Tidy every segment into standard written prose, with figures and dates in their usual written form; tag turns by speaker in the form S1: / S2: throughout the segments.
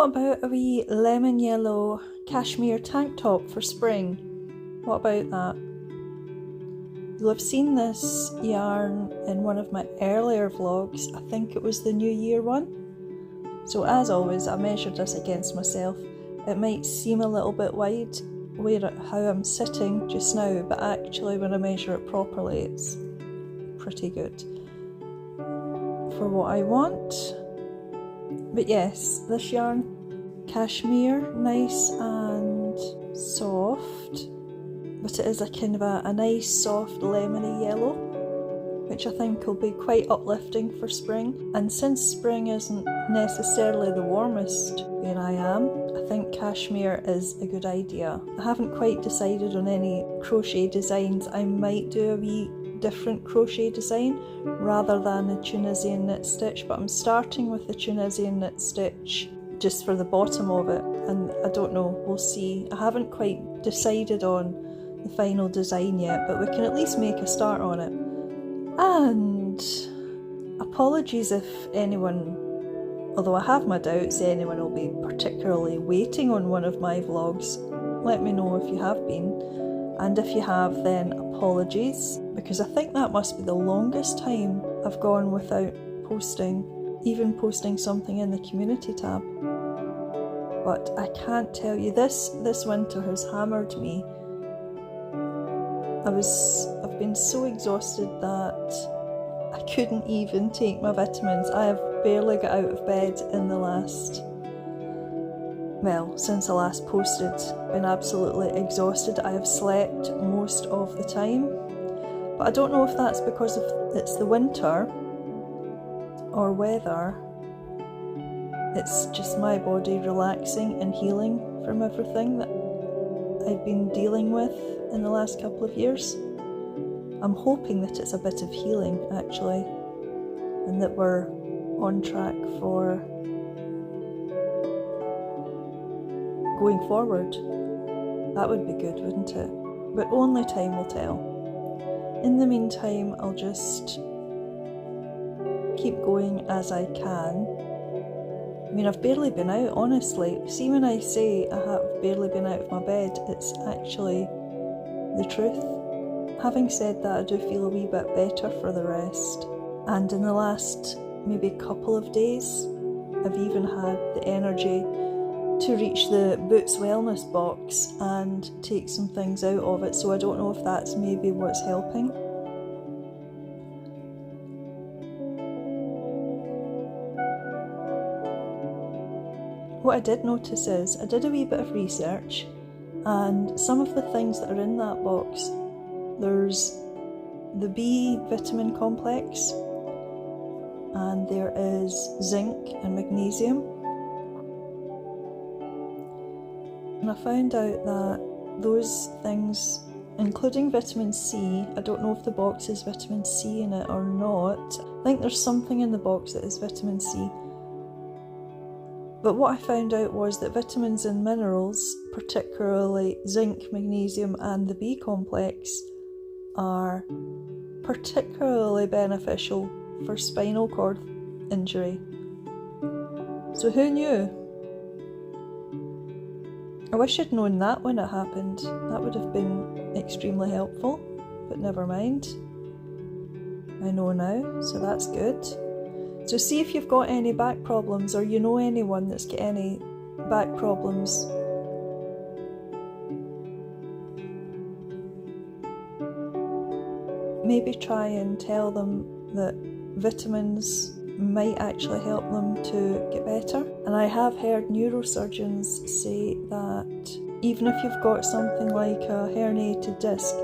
S1: What about a wee lemon yellow cashmere tank top for spring? What about that? You'll have seen this yarn in one of my earlier vlogs. I think it was the New Year one. So as always, I measured this against myself. It might seem a little bit wide how I'm sitting just now, but actually when I measure it properly, it's pretty good for what I want. But yes, this yarn, cashmere, nice and soft, but it is a kind of a nice soft lemony yellow, which I think will be quite uplifting for spring. And since spring isn't necessarily the warmest where I am, I think cashmere is a good idea. I haven't quite decided on any crochet designs. I might do a wee different crochet design rather than the Tunisian knit stitch, but I'm starting with the Tunisian knit stitch just for the bottom of it, and I don't know, we'll see. I haven't quite decided on the final design yet, but we can at least make a start on it. And apologies if anyone, although I have my doubts anyone will be particularly waiting on one of my vlogs. Let me know if you have been, and if you have, then apologies, because I think that must be the longest time I've gone without even posting something in the community tab. But I can't tell you, this winter has hammered me. I've been so exhausted that I couldn't even take my vitamins. I have barely got out of bed in the last, well, since I last posted. Been absolutely exhausted. I have slept most of the time, but I don't know if that's because it's the winter or whether it's just my body relaxing and healing from everything that I've been dealing with in the last couple of years. I'm hoping that it's a bit of healing actually, and that we're on track for going forward. That would be good, wouldn't it? But only time will tell. In the meantime, I'll just keep going as I can. I mean, I've barely been out, honestly. See, when I say I have barely been out of my bed, it's actually the truth. Having said that, I do feel a wee bit better for the rest. And in the last maybe couple of days, I've even had the energy to reach the Boots Wellness box and take some things out of it, so I don't know if that's maybe what's helping. What I did notice is, I did a wee bit of research, and some of the things that are in that box, there's the B vitamin complex, and there is zinc and magnesium. And I found out that those things, including vitamin C, I don't know if the box has vitamin C in it or not. I think there's something in the box that is vitamin C. But what I found out was that vitamins and minerals, particularly zinc, magnesium and the B complex, are particularly beneficial for spinal cord injury. So who knew? I wish I'd known that when it happened. That would have been extremely helpful, but never mind. I know now, so that's good. So see if you've got any back problems, or you know anyone that's got any back problems. Maybe try and tell them that vitamins might actually help them to get better. And I have heard neurosurgeons say that even if you've got something like a herniated disc,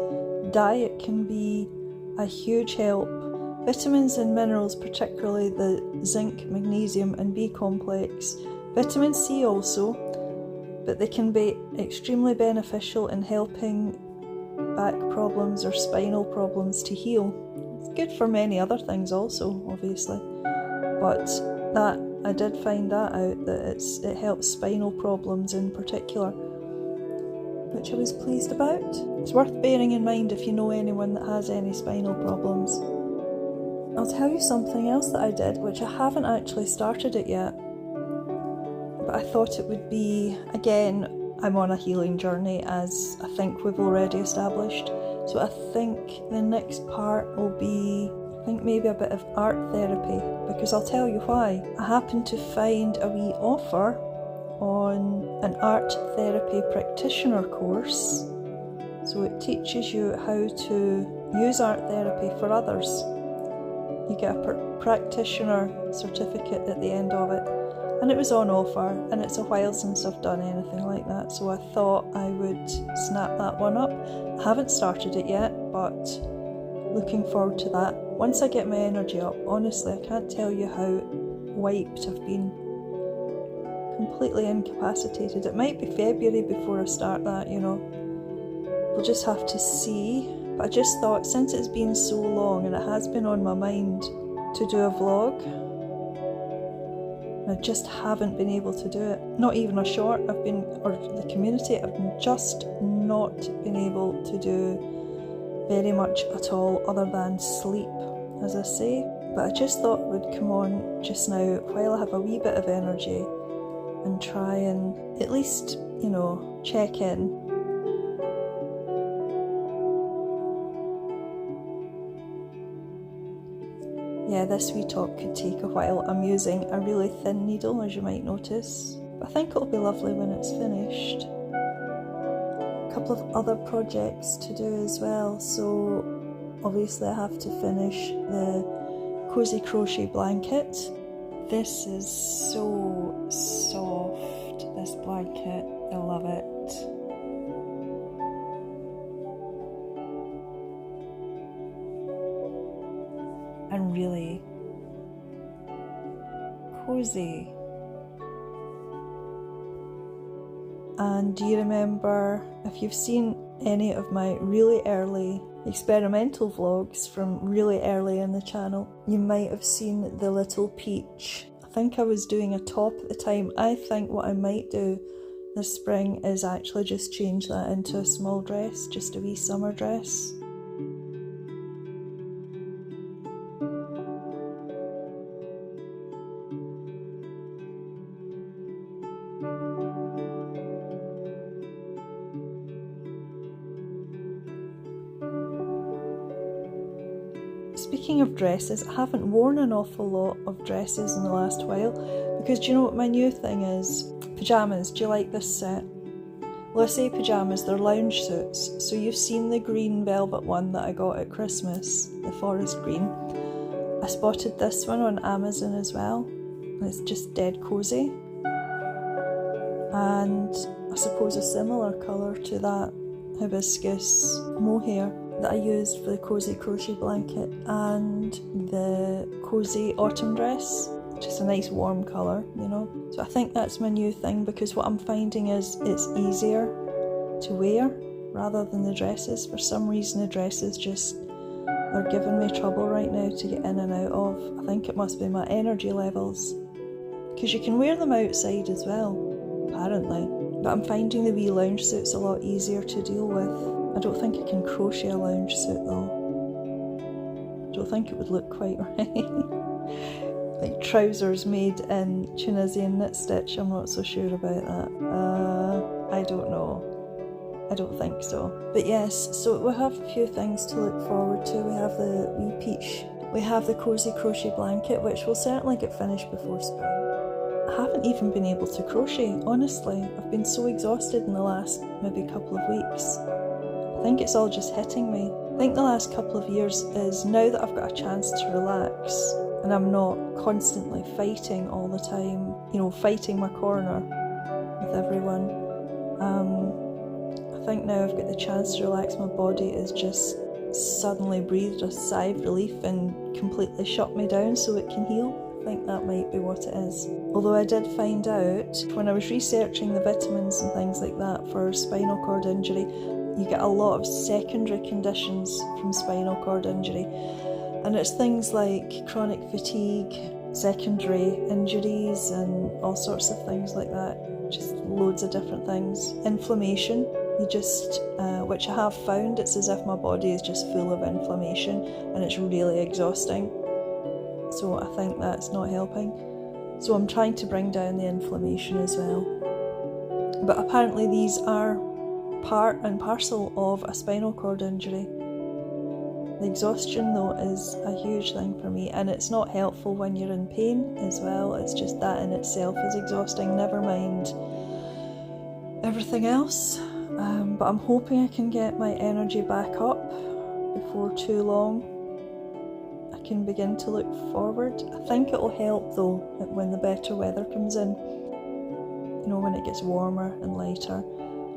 S1: diet can be a huge help. Vitamins and minerals, particularly the zinc, magnesium and B complex, vitamin C also, but they can be extremely beneficial in helping back problems or spinal problems to heal. It's good for many other things also, obviously, but that I did find that out, that it helps spinal problems in particular, which I was pleased about. It's worth bearing in mind if you know anyone that has any spinal problems. I'll tell you something else that I did, which I haven't actually started it yet, but I thought it would be, again, I'm on a healing journey, as I think we've already established. So I think the next part will be, I think maybe a bit of art therapy, because I'll tell you why. I happened to find a wee offer on an art therapy practitioner course. So it teaches you how to use art therapy for others. You get a practitioner certificate at the end of it. And it was on offer, and it's a while since I've done anything like that, so I thought I would snap that one up. I haven't started it yet, but looking forward to that. Once I get my energy up, honestly, I can't tell you how wiped I've been. Completely incapacitated. It might be February before I start that, you know. We'll just have to see. But I just thought, since it's been so long and it has been on my mind to do a vlog, I just haven't been able to do it. Not even a short, or the community, I've just not been able to do very much at all other than sleep, as I say. But I just thought it would come on just now while I have a wee bit of energy and try and at least, you know, check in. Yeah, this wee top could take a while. I'm using a really thin needle, as you might notice. But I think it'll be lovely when it's finished. A couple of other projects to do as well. So obviously I have to finish the Cosy Crochet blanket. This is so soft, this blanket. I love it. And really cozy. And do you remember, if you've seen any of my really early experimental vlogs from really early in the channel, you might have seen the little peach. I think I was doing a top at the time. I think what I might do this spring is actually just change that into a small dress, just a wee summer dress. Speaking of dresses, I haven't worn an awful lot of dresses in the last while, because do you know what my new thing is? Pyjamas. Do you like this set? Well, I say pyjamas, they're lounge suits. So you've seen the green velvet one that I got at Christmas, the forest green. I spotted this one on Amazon as well. It's just dead cozy. And I suppose a similar colour to that hibiscus mohair that I used for the Cosy Crochet blanket, and the cozy autumn dress, just a nice warm colour, you know. So I think that's my new thing, because what I'm finding is it's easier to wear rather than the dresses. For some reason the dresses just, they're giving me trouble right now to get in and out of. I think it must be my energy levels, because you can wear them outside as well, apparently. But I'm finding the wee lounge suits a lot easier to deal with. I don't think I can crochet a lounge suit though. I don't think it would look quite right. Like trousers made in Tunisian knit stitch, I'm not so sure about that. I don't know. I don't think so. But yes, so we have a few things to look forward to. We have the wee peach. We have the Cosy Crochet blanket, which will certainly get finished before spring. I haven't even been able to crochet, honestly. I've been so exhausted in the last maybe couple of weeks. I think it's all just hitting me. I think the last couple of years is, now that I've got a chance to relax and I'm not constantly fighting all the time, you know, fighting my corner with everyone. I think now I've got the chance to relax, my body is just suddenly breathed a sigh of relief and completely shut me down so it can heal. I think that might be what it is. Although I did find out when I was researching the vitamins and things like that for spinal cord injury, you get a lot of secondary conditions from spinal cord injury, and it's things like chronic fatigue, secondary injuries and all sorts of things like that, just loads of different things. Inflammation, you just, which I have found, it's as if my body is just full of inflammation and it's really exhausting, so I think that's not helping. So I'm trying to bring down the inflammation as well. But apparently these are part and parcel of a spinal cord injury. The exhaustion though is a huge thing for me, and it's not helpful when you're in pain as well. It's just that in itself is exhausting, never mind everything else. But I'm hoping I can get my energy back up before too long. I can begin to look forward. I think it will help though when the better weather comes in, you know, when it gets warmer and lighter,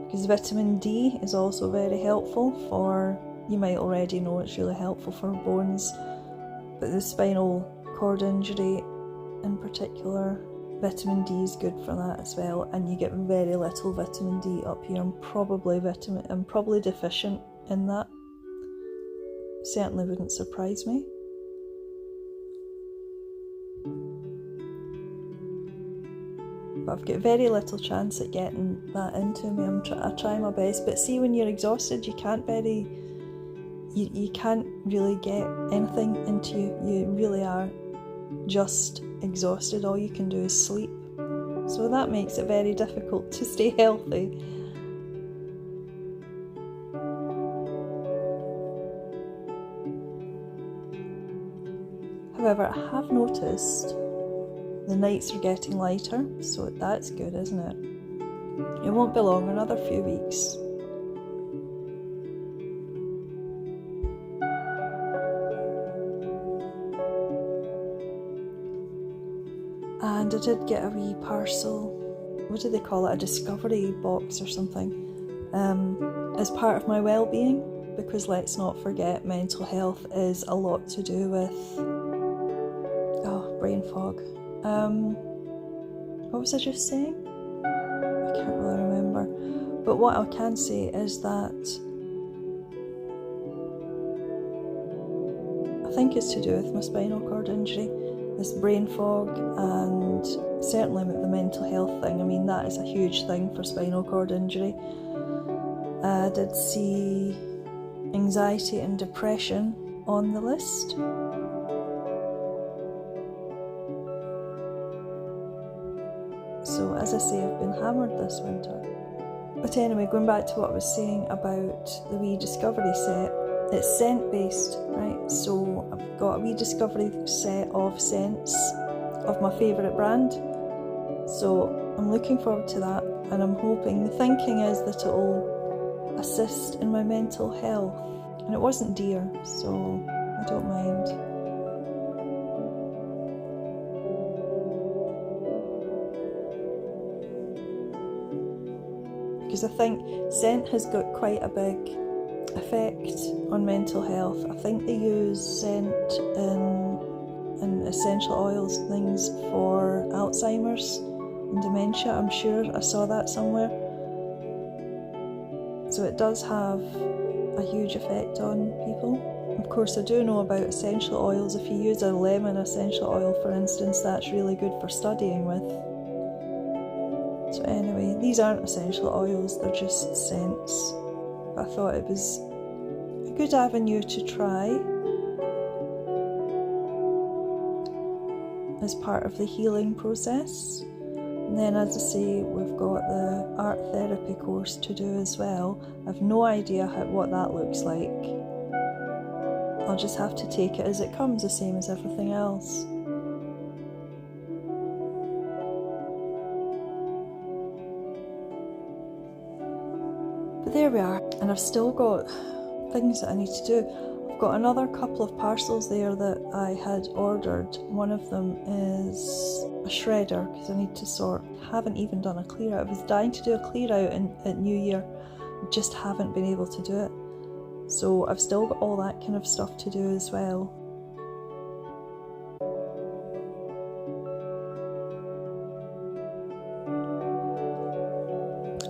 S1: because vitamin D is also very helpful for, you might already know it's really helpful for bones, but the spinal cord injury in particular, vitamin D is good for that as well, and you get very little vitamin D up here. I'm probably deficient in that. Certainly wouldn't surprise me. But I've got very little chance at getting that into me. I try my best, but see, when you're exhausted, you can't really get anything into you. You really are just exhausted. All you can do is sleep. So that makes it very difficult to stay healthy. However, I have noticed the nights are getting lighter, so that's good, isn't it? It won't be long, another few weeks. And I did get a wee parcel, what do they call it, a discovery box or something, as part of my well-being, because let's not forget, mental health is a lot to do with, brain fog. What was I just saying? I can't really remember. But what I can say is that I think it's to do with my spinal cord injury, this brain fog, and certainly with the mental health thing. I mean, that is a huge thing for spinal cord injury. I did see anxiety and depression on the list. So as I say, I've been hammered this winter. But anyway, going back to what I was saying about the wee discovery set, it's scent based, right? So I've got a wee discovery set of scents of my favourite brand. So I'm looking forward to that, and I'm hoping, the thinking is that it'll assist in my mental health. And it wasn't dear, so I don't mind. Because I think scent has got quite a big effect on mental health. I think they use scent in essential oils and things for Alzheimer's and dementia. I'm sure I saw that somewhere. So it does have a huge effect on people. Of course, I do know about essential oils. If you use a lemon essential oil, for instance, that's really good for studying with. So anyway, these aren't essential oils, they're just scents. But I thought it was a good avenue to try as part of the healing process. And then, as I say, we've got the art therapy course to do as well. I've no idea what that looks like. I'll just have to take it as it comes, the same as everything else. But there we are, and I've still got things that I need to do. I've got another couple of parcels there that I had ordered. One of them is a shredder, because I need to sort. I haven't even done a clear out. I was dying to do a clear out at New Year, just haven't been able to do it. So I've still got all that kind of stuff to do as well.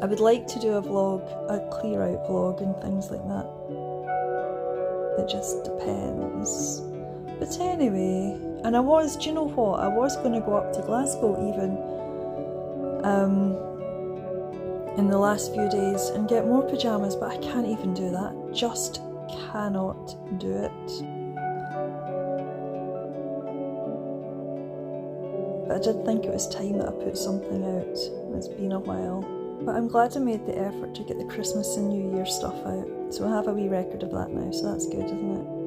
S1: I would like to do a vlog, a clear out vlog and things like that. It just depends. But anyway, and do you know what? I was going to go up to Glasgow even in the last few days and get more pyjamas, but I can't even do that. Just cannot do it. but I did think it was time that I put something out. It's been a while. But I'm glad I made the effort to get the Christmas and New Year stuff out. So I have a wee record of that now, so that's good, isn't it?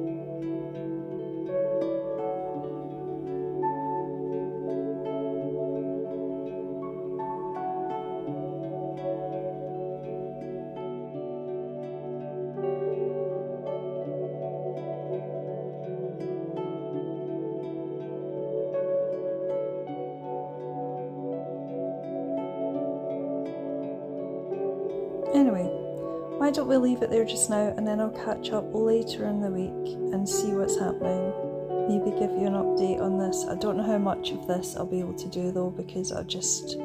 S1: Anyway, why don't we leave it there just now, and then I'll catch up later in the week and see what's happening. Maybe give you an update on this. I don't know how much of this I'll be able to do though, because I just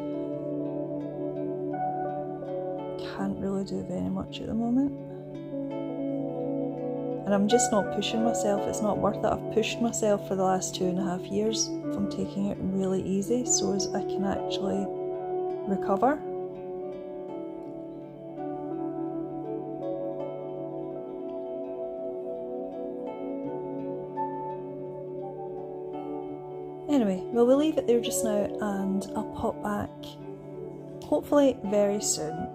S1: can't really do very much at the moment. And I'm just not pushing myself. It's not worth it. I've pushed myself for the last 2.5 years. I'm taking it really easy so as I can actually recover. Anyway, well, we'll leave it there just now, and I'll pop back hopefully very soon.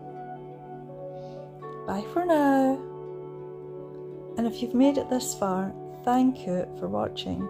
S1: Bye for now. And if you've made it this far, thank you for watching.